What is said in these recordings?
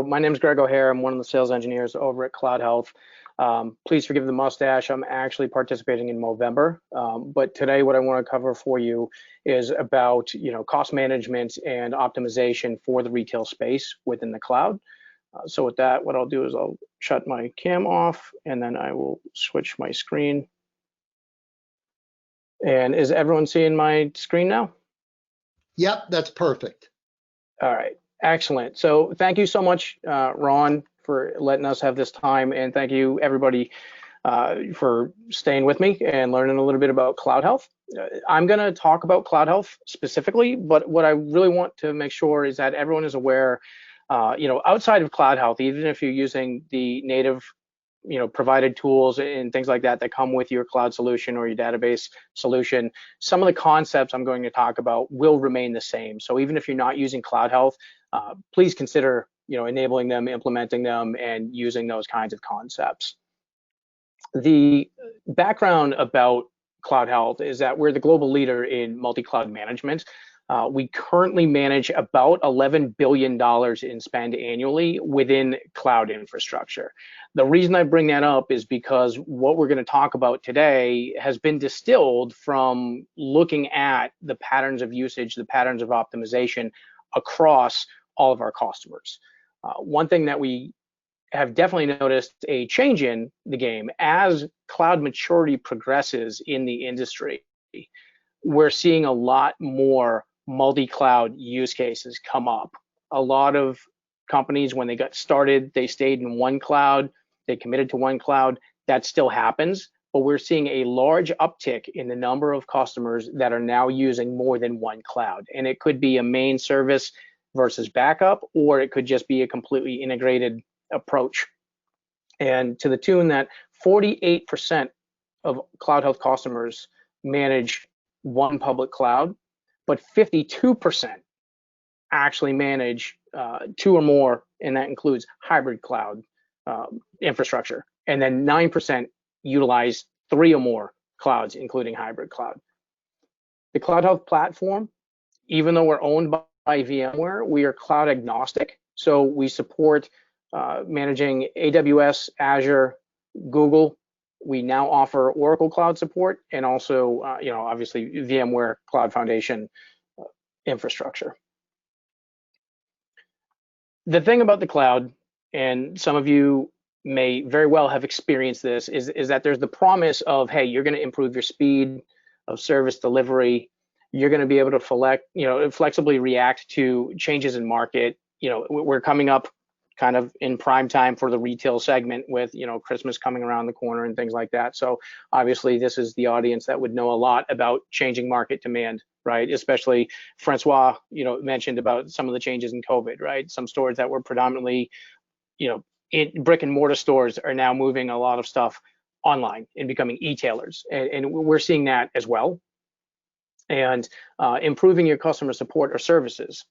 my name is Greg O'Hare. I'm one of the sales engineers over at CloudHealth. Please forgive the mustache. I'm actually participating in Movember, but today what I want to cover for you is about cost management and optimization for the retail space within the cloud. So with that, what I'll do is I'll shut my cam off and then I will switch my screen. And is everyone seeing my screen now? Yep, that's perfect. All right, excellent. So thank you so much, Ron, for letting us have this time, and thank you everybody for staying with me and learning a little bit about CloudHealth. I'm going to talk about CloudHealth specifically, but what I really want to make sure is that everyone is aware, outside of CloudHealth, even if you're using the native provided tools and things like that that come with your cloud solution or your database solution, some of the concepts I'm going to talk about will remain the same. So even if you're not using CloudHealth, please consider enabling them, implementing them, and using those kinds of concepts. The background about CloudHealth is that we're the global leader in multi-cloud management. We currently manage about $11 billion in spend annually within cloud infrastructure. The reason I bring that up is because what we're going to talk about today has been distilled from looking at the patterns of usage, the patterns of optimization across all of our customers. One thing that we have definitely noticed a change in the game as cloud maturity progresses in the industry. We're seeing a lot more multi-cloud use cases come up. A lot of companies, when they got started, they stayed in one cloud, they committed to one cloud. That still happens, but we're seeing a large uptick in the number of customers that are now using more than one cloud. And it could be a main service versus backup, or it could just be a completely integrated approach. And to the tune that 48% of CloudHealth customers manage one public cloud, but 52% actually manage two or more, and that includes hybrid cloud infrastructure. And then 9% utilize three or more clouds, including hybrid cloud. The CloudHealth platform, even though we're owned by VMware, we are cloud agnostic. So we support managing AWS, Azure, Google. We now offer Oracle Cloud support, and also, obviously VMware Cloud Foundation infrastructure. The thing about the cloud, and some of you may very well have experienced this, is that there's the promise of, hey, you're going to improve your speed of service delivery. You're going to be able to flexibly react to changes in market. We're coming up kind of in prime time for the retail segment with Christmas coming around the corner and things like that. So obviously this is the audience that would know a lot about changing market demand, right? Especially Francois, mentioned about some of the changes in COVID, right? Some stores that were predominantly, in brick and mortar stores are now moving a lot of stuff online and becoming e-tailers, and we're seeing that as well. And improving your customer support or services.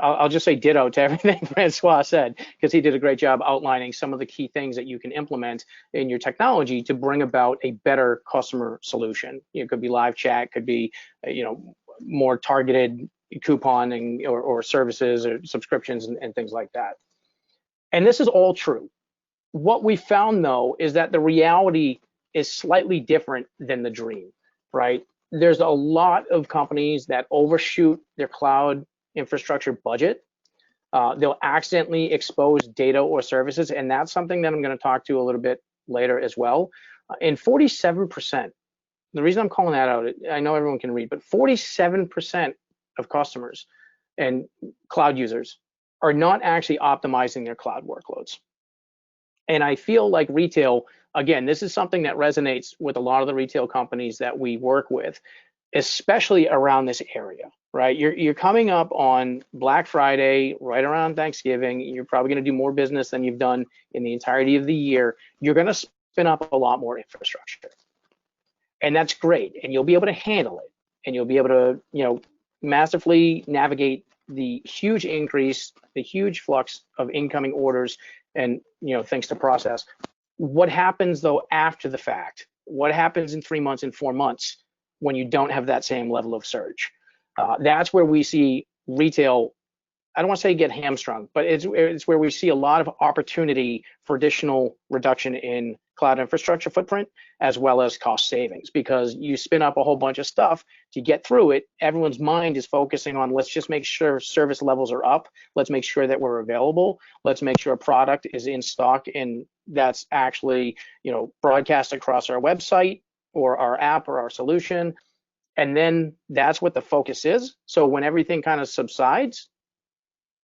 I'll just say ditto to everything Francois said, because he did a great job outlining some of the key things that you can implement in your technology to bring about a better customer solution. It could be live chat, could be, more targeted couponing or services or subscriptions and things like that. And this is all true. What we found, though, is that the reality is slightly different than the dream, right? There's a lot of companies that overshoot their cloud infrastructure budget. They'll accidentally expose data or services, and that's something that I'm going to talk to a little bit later as well. And 47%, the reason I'm calling that out, I know everyone can read, but 47% of customers and cloud users are not actually optimizing their cloud workloads. And I feel like retail, again, this is something that resonates with a lot of the retail companies that we work with, especially around this area, right? You're coming up on Black Friday, right around Thanksgiving. You're probably going to do more business than you've done in the entirety of the year. You're going to spin up a lot more infrastructure. And that's great. And you'll be able to handle it. And you'll be able to, massively navigate the huge increase, the huge flux of incoming orders and, things to process. What happens though after the fact? What happens in 3 months and 4 months when you don't have that same level of surge? That's where we see retail I don't want to say get hamstrung, but it's where we see a lot of opportunity for additional reduction in cloud infrastructure footprint, as well as cost savings, because you spin up a whole bunch of stuff to get through it. Everyone's mind is focusing on, let's just make sure service levels are up. Let's make sure that we're available. Let's make sure a product is in stock and that's actually, broadcast across our website or our app or our solution. And then that's what the focus is. So when everything kind of subsides,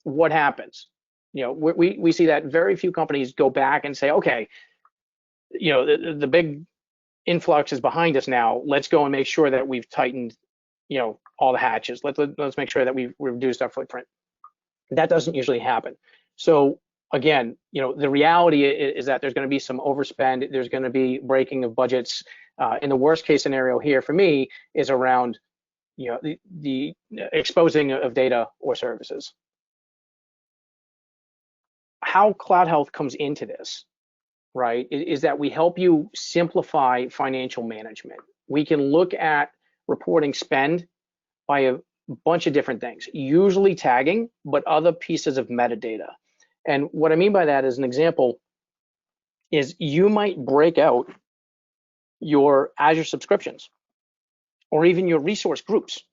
what happens? We see that very few companies go back and say, okay, the big influx is behind us now. Let's go and make sure that we've tightened, all the hatches. Let's make sure that we've reduced our footprint. That doesn't usually happen. So again, the reality is that there's going to be some overspend. There's going to be breaking of budgets. In the worst case scenario here for me is around, the exposing of data or services. How CloudHealth comes into this, right, is that we help you simplify financial management. We can look at reporting spend by a bunch of different things, usually tagging, but other pieces of metadata. And what I mean by that, as an example, is you might break out your Azure subscriptions or even your resource groups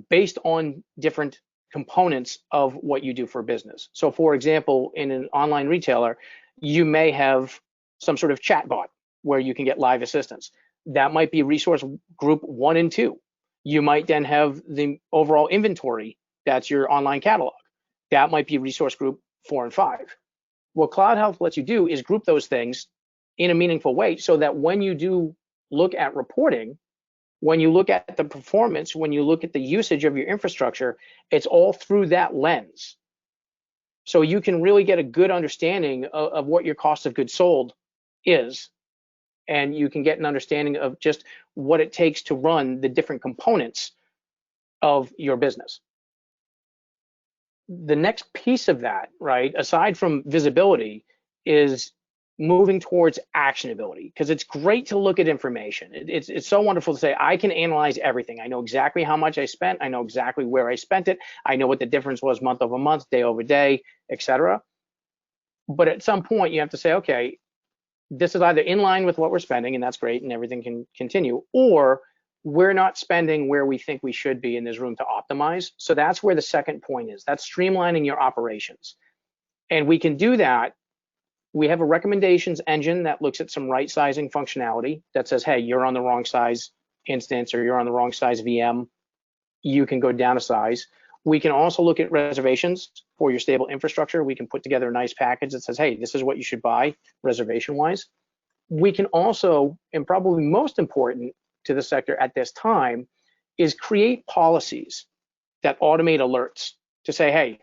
based on different components of what you do for business. So for example, in an online retailer, you may have some sort of chat bot where you can get live assistance. That might be resource group 1 and 2. You might then have the overall inventory, that's your online catalog. That might be resource group 4 and 5. What CloudHealth lets you do is group those things in a meaningful way so that when you do look at reporting, when you look at the performance, when you look at the usage of your infrastructure, it's all through that lens. So you can really get a good understanding of what your cost of goods sold is, and you can get an understanding of just what it takes to run the different components of your business. The next piece of that, right, aside from visibility, is moving towards actionability, because it's great to look at information. It's so wonderful to say, I can analyze everything. I know exactly how much I spent. I know exactly where I spent it. I know what the difference was month over month, day over day, etc. But at some point, you have to say, okay, this is either in line with what we're spending, and that's great, and everything can continue, or we're not spending where we think we should be, and there's room to optimize. So that's where the second point is. That's streamlining your operations. And we can do that. We have a recommendations engine that looks at some right sizing functionality that says, hey, you're on the wrong size instance or you're on the wrong size VM. You can go down a size. We can also look at reservations for your stable infrastructure. We can put together a nice package that says, hey, this is what you should buy reservation wise. We can also, and probably most important to the sector at this time, is create policies that automate alerts to say, hey,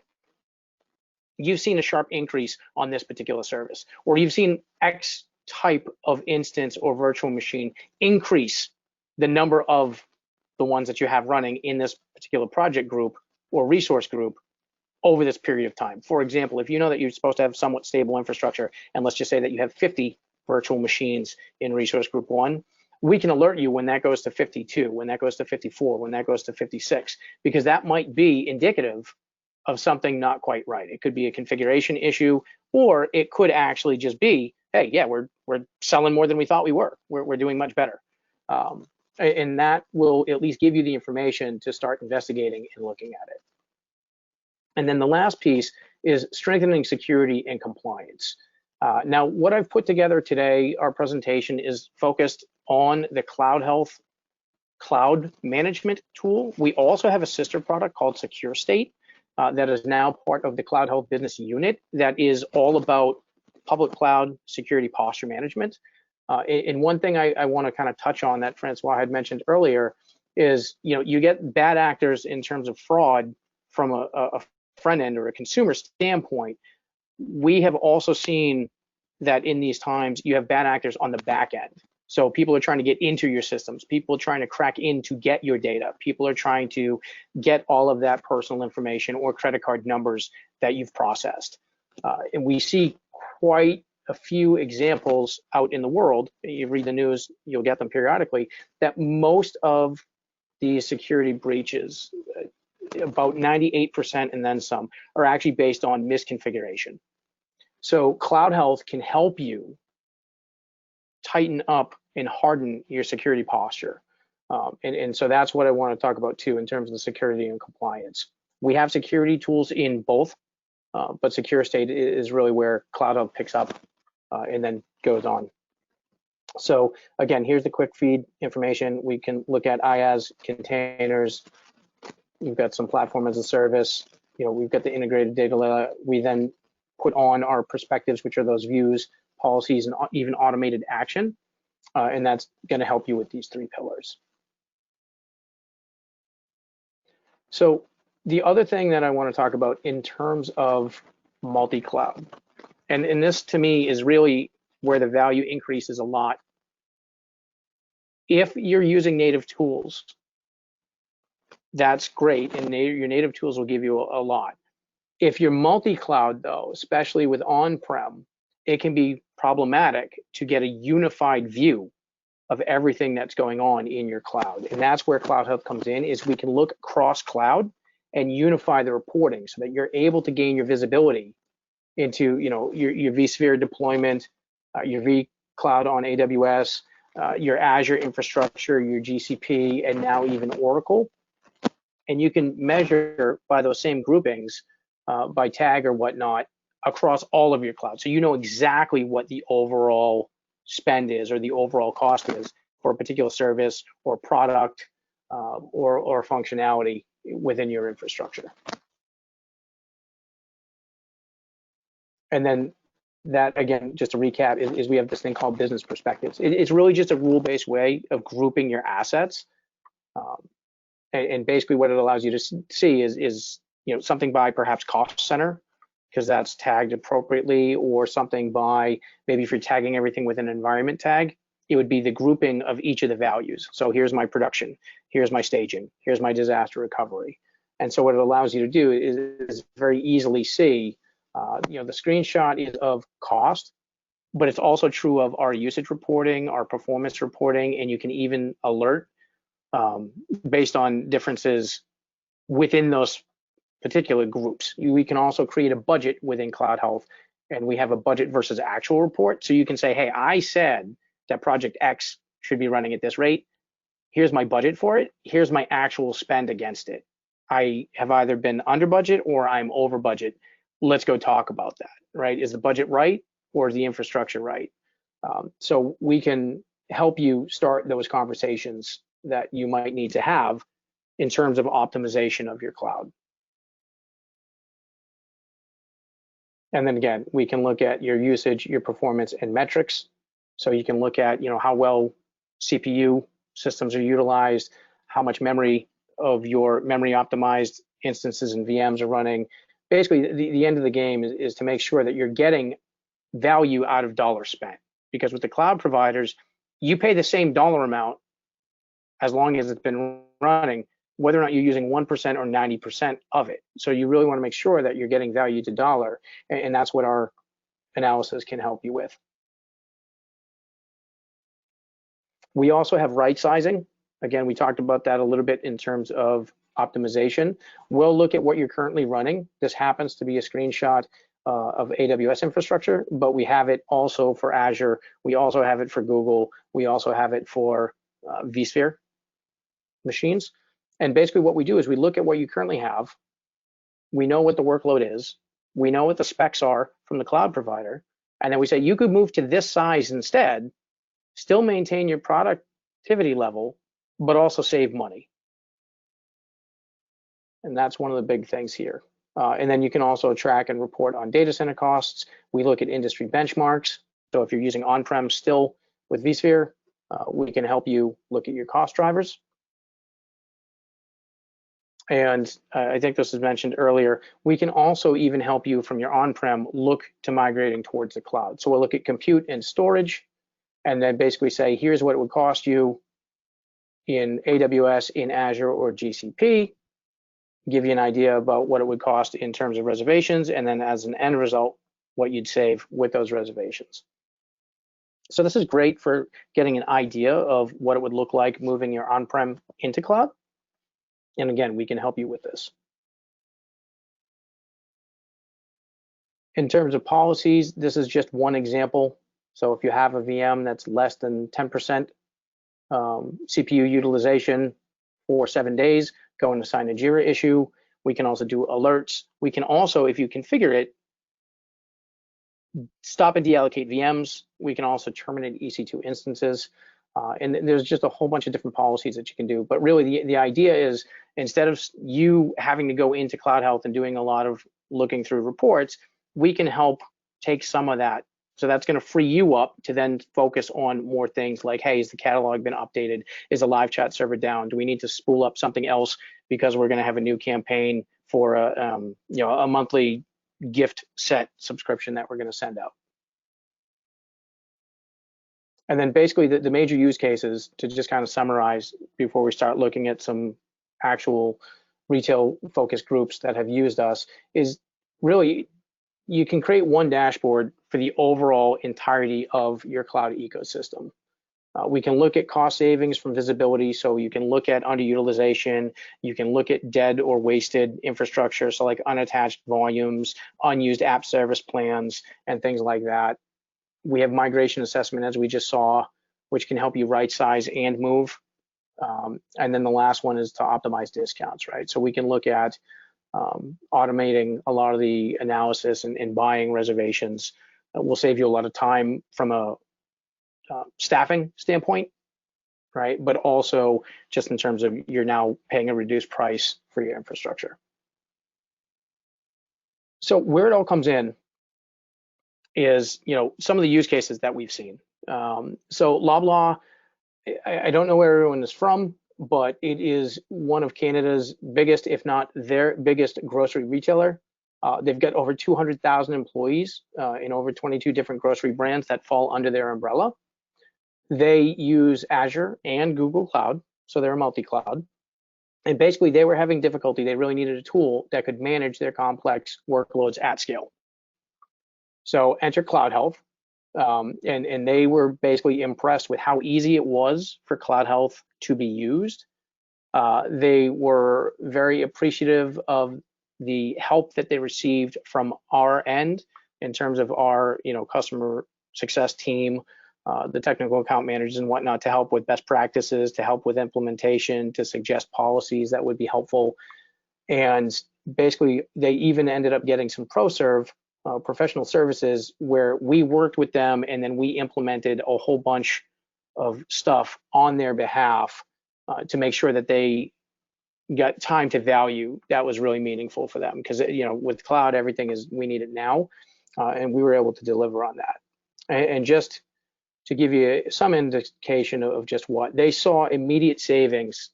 you've seen a sharp increase on this particular service, or you've seen X type of instance or virtual machine increase the number of the ones that you have running in this particular project group or resource group over this period of time. For example, if you know that you're supposed to have somewhat stable infrastructure, and let's just say that you have 50 virtual machines in resource group 1, we can alert you when that goes to 52, when that goes to 54, when that goes to 56, because that might be indicative of something not quite right. It could be a configuration issue, or it could actually just be, hey, yeah, we're selling more than we thought we were. We're doing much better. And that will at least give you the information to start investigating and looking at it. And then the last piece is strengthening security and compliance. Now, what I've put together today, our presentation is focused on the CloudHealth cloud management tool. We also have a sister product called Secure State that is now part of the CloudHealth business unit that is all about public cloud security posture management. And one thing I want to kind of touch on that Francois had mentioned earlier is, you get bad actors in terms of fraud from a front end or a consumer standpoint. We have also seen that in these times you have bad actors on the back end. So people are trying to get into your systems. People are trying to crack in to get your data. People are trying to get all of that personal information or credit card numbers that you've processed. And we see quite a few examples out in the world. You read the news, you'll get them periodically, that most of these security breaches about 98% and then some are actually based on misconfiguration. So CloudHealth can help you tighten up and harden your security posture. And so that's what I want to talk about too in terms of the security and compliance. We have security tools in both, but Secure State is really where CloudHealth picks up and then goes on. So again, here's the quick feed information. We can look at IaaS containers. We've got some platform as a service. We've got the integrated data layer. We then put on our perspectives, which are those views, policies, and even automated action. And that's going to help you with these 3 pillars. So the other thing that I want to talk about in terms of multi-cloud, and this to me is really where the value increases a lot. If you're using native tools, that's great, and your native tools will give you a lot. If you're multi-cloud though, especially with on-prem, it can be problematic to get a unified view of everything that's going on in your cloud. And that's where CloudHealth comes in, is we can look across cloud and unify the reporting so that you're able to gain your visibility into your vSphere deployment, your vCloud on AWS, your Azure infrastructure, your GCP, and now even Oracle. And you can measure by those same groupings, by tag or whatnot, across all of your clouds. So you know exactly what the overall spend is or the overall cost is for a particular service or product or functionality within your infrastructure. And then that, again, just to recap, is we have this thing called business perspectives. It's really just a rule-based way of grouping your assets. And basically what it allows you to see is something by perhaps cost center, because that's tagged appropriately, or something by, maybe if you're tagging everything with an environment tag, it would be the grouping of each of the values. So here's my production, here's my staging, here's my disaster recovery. And so what it allows you to do is very easily see, the screenshot is of cost, but it's also true of our usage reporting, our performance reporting, and you can even alert based on differences within those particular groups. We can also create a budget within CloudHealth, and we have a budget versus actual report. So you can say, hey, I said that project X should be running at this rate. Here's my budget for it. Here's my actual spend against it. I have either been under budget or I'm over budget. Let's go talk about that, right? Is the budget right or is the infrastructure right? So we can help you start those conversations that you might need to have in terms of optimization of your cloud. And then again, we can look at your usage, your performance, and metrics. So you can look at, how well CPU systems are utilized, how much memory of your memory optimized instances and VMs are running. Basically, the end of the game is to make sure that you're getting value out of dollars spent. Because with the cloud providers, you pay the same dollar amount as long as it's been running, whether or not you're using 1% or 90% of it. So you really want to make sure that you're getting value to dollar, and that's what our analysis can help you with. We also have right sizing. Again, we talked about that a little bit in terms of optimization. We'll look at what you're currently running. This happens to be a screenshot of AWS infrastructure, but we have it also for Azure. We also have it for Google. We also have it for vSphere machines. And basically what we do is we look at what you currently have. We know what the workload is. We know what the specs are from the cloud provider. And then we say, you could move to this size instead, still maintain your productivity level, but also save money. And that's one of the big things here. And then you can also track and report on data center costs. We look at industry benchmarks. So if you're using on-prem still with vSphere, we can help you look at your cost drivers. And I think this was mentioned earlier, we can also even help you from your on-prem look to migrating towards the cloud. So we'll look at compute and storage, and then basically say, here's what it would cost you in AWS, in Azure, or GCP, give you an idea about what it would cost in terms of reservations, and then as an end result, what you'd save with those reservations. So this is great for getting an idea of what it would look like moving your on-prem into cloud. And again, we can help you with this. In terms of policies, this is just one example. So if you have a VM that's less than 10% CPU utilization for 7 days, go and assign a JIRA issue. We can also do alerts. We can also, if you configure it, stop and deallocate VMs. We can also terminate EC2 instances. And there's just a whole bunch of different policies that you can do. But really, the idea is, instead of you having to go into CloudHealth and doing a lot of looking through reports, we can help take some of that. So that's going to free you up to then focus on more things like, hey, has the catalog been updated? Is the live chat server down? Do we need to spool up something else because we're going to have a new campaign for a monthly gift set subscription that we're going to send out? And then basically the major use cases, to just kind of summarize before we start looking at some actual retail focused groups that have used us, is really you can create one dashboard for the overall entirety of your cloud ecosystem. We can look at cost savings from visibility, so you can look at underutilization, you can look at dead or wasted infrastructure, so like unattached volumes, unused app service plans, and things like that. We have migration assessment, as we just saw, which can help you right size and move. And then the last one is to optimize discounts, right? So we can look at automating a lot of the analysis and buying reservations. Will save you a lot of time from a staffing standpoint, right? But also just in terms of you're now paying a reduced price for your infrastructure. So where it all comes in is, some of the use cases that we've seen. So Loblaw, I don't know where everyone is from, but it is one of Canada's biggest, if not their biggest, grocery retailer. They've got over 200,000 employees in over 22 different grocery brands that fall under their umbrella. They use Azure and Google Cloud, so they're a multi-cloud. And basically, they were having difficulty. They really needed a tool that could manage their complex workloads at scale. So enter CloudHealth, and they were basically impressed with how easy it was for CloudHealth to be used. They were very appreciative of the help that they received from our end in terms of our, customer success team, the technical account managers and whatnot, to help with best practices, to help with implementation, to suggest policies that would be helpful. And basically, they even ended up getting some ProServe professional services where we worked with them, and then we implemented a whole bunch of stuff on their behalf to make sure that they got time to value that was really meaningful for them. Because with cloud, everything is, we need it now, and we were able to deliver on that. And just to give you some indication of just what they saw, immediate savings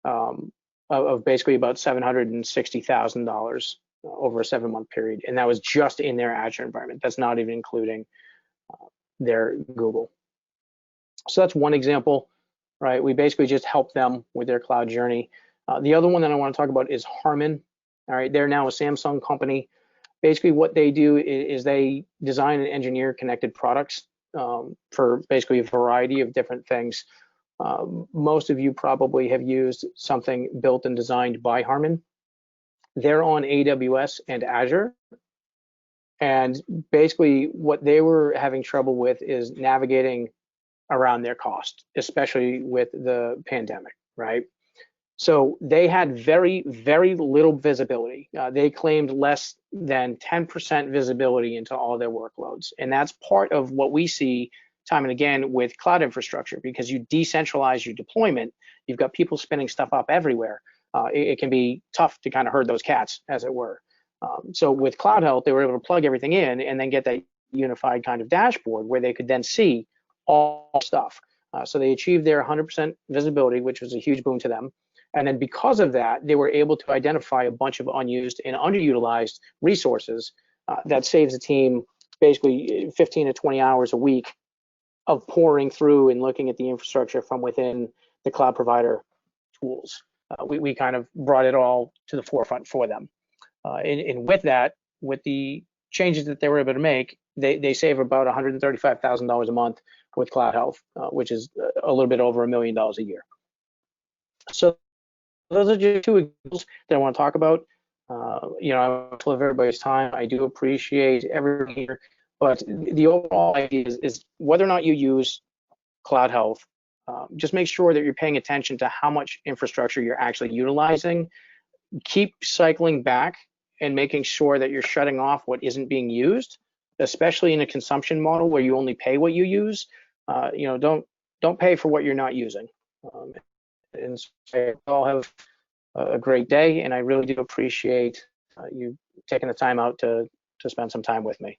of basically about $760,000 over a 7-month period, and that was just in their Azure environment. That's not even including their Google. So that's one example, right? We basically just help them with their cloud journey. The other one that I want to talk about is Harman. All right, they're now a Samsung company. Basically, what they do is they design and engineer connected products for basically a variety of different things. Most of you probably have used something built and designed by Harman. They're on AWS and Azure. And basically what they were having trouble with is navigating around their cost, especially with the pandemic, right? So they had very, very little visibility. They claimed less than 10% visibility into all their workloads. And that's part of what we see time and again with cloud infrastructure, because you decentralize your deployment. You've got people spinning stuff up everywhere. It can be tough to kind of herd those cats, as it were. So with CloudHealth, they were able to plug everything in and then get that unified kind of dashboard where they could then see all stuff. So they achieved their 100% visibility, which was a huge boon to them. And then because of that, they were able to identify a bunch of unused and underutilized resources that saves the team basically 15 to 20 hours a week of pouring through and looking at the infrastructure from within the cloud provider tools. We kind of brought it all to the forefront for them. And with that, with the changes that they were able to make, they save about $135,000 a month with CloudHealth, which is a little bit over $1 million a year. So those are just two examples that I want to talk about. You know, I want to live everybody's time. I do appreciate everyone here, but the overall idea is whether or not you use CloudHealth, just make sure that you're paying attention to how much infrastructure you're actually utilizing. Keep cycling back and making sure that you're shutting off what isn't being used, especially in a consumption model where you only pay what you use. You know, don't pay for what you're not using. And so all have a great day, and I really do appreciate you taking the time out to spend some time with me.